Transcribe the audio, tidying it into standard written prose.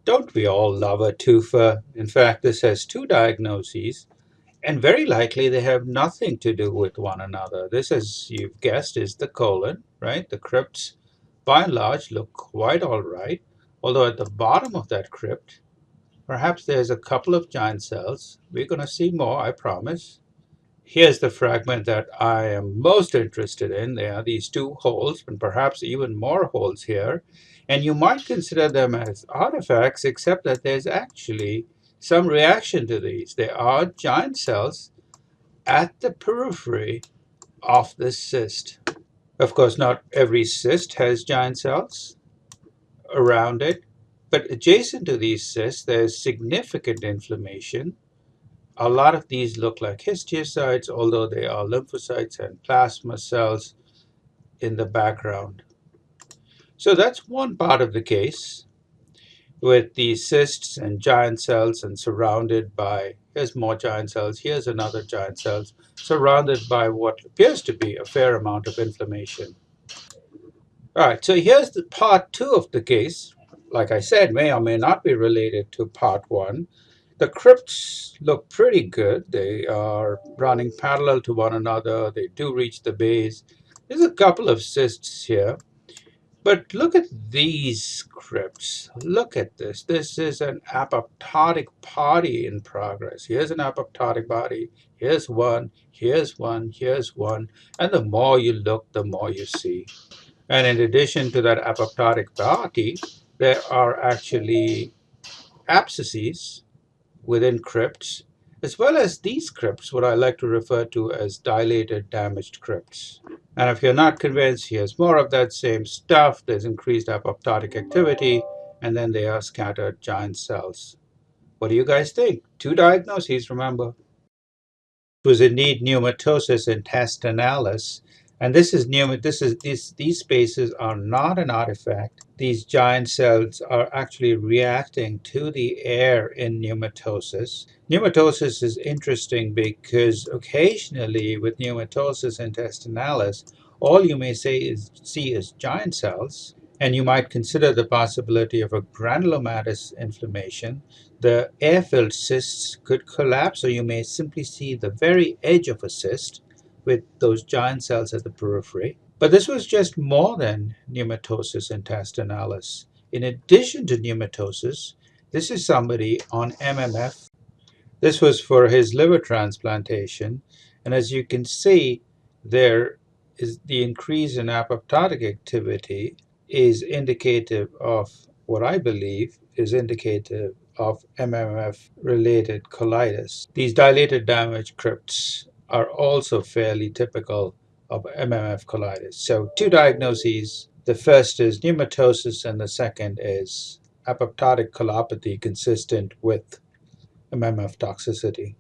Don't we all love a twofer? In fact, this has two diagnoses, and very likely they have nothing to do with one another. This, as you've guessed, is the colon, right? The crypts, by and large, look quite all right, although at the bottom of that crypt, perhaps there's a couple of giant cells. We're going to see more, I promise. Here's the fragment that I am most interested in. There are these two holes, and perhaps even more holes here. And you might consider them as artifacts, except that there's actually some reaction to these. There are giant cells at the periphery of the cyst. Of course, not every cyst has giant cells around it, but adjacent to these cysts, there's significant inflammation. A lot of these look like histiocytes, although they are lymphocytes and plasma cells in the background. So that's one part of the case with these cysts and giant cells and surrounded by, here's more giant cells, here's another giant cells, surrounded by what appears to be a fair amount of inflammation. All right, so here's the part two of the case. Like I said, may or may not be related to part one. The crypts look pretty good. They are running parallel to one another. They do reach the base. There's a couple of cysts here. But look at these crypts. Look at this. This is an apoptotic body in progress. Here's an apoptotic body. Here's one. Here's one. Here's one. And the more you look, the more you see. And in addition to that apoptotic body, there are actually abscesses within crypts, as well as these crypts, what I like to refer to as dilated damaged crypts. And if you're not convinced, here's more of that same stuff. There's increased apoptotic activity, and then there are scattered giant cells. What do you guys think? Two diagnoses, remember. It was indeed pneumatosis intestinalis. And these spaces are not an artifact. These giant cells are actually reacting to the air in pneumatosis. Pneumatosis is interesting because occasionally with pneumatosis intestinalis, all you may see is giant cells, and you might consider the possibility of a granulomatous inflammation. The air-filled cysts could collapse, or you may simply see the very edge of a cyst with those giant cells at the periphery. But this was just more than pneumatosis intestinalis. In addition to pneumatosis, this is somebody on MMF. This was for his liver transplantation. And as you can see, there is the increase in apoptotic activity is indicative of what I believe is indicative of MMF-related colitis. These dilated damaged crypts are also fairly typical of MMF colitis. So two diagnoses. The first is pneumatosis, and the second is apoptotic colopathy consistent with MMF toxicity.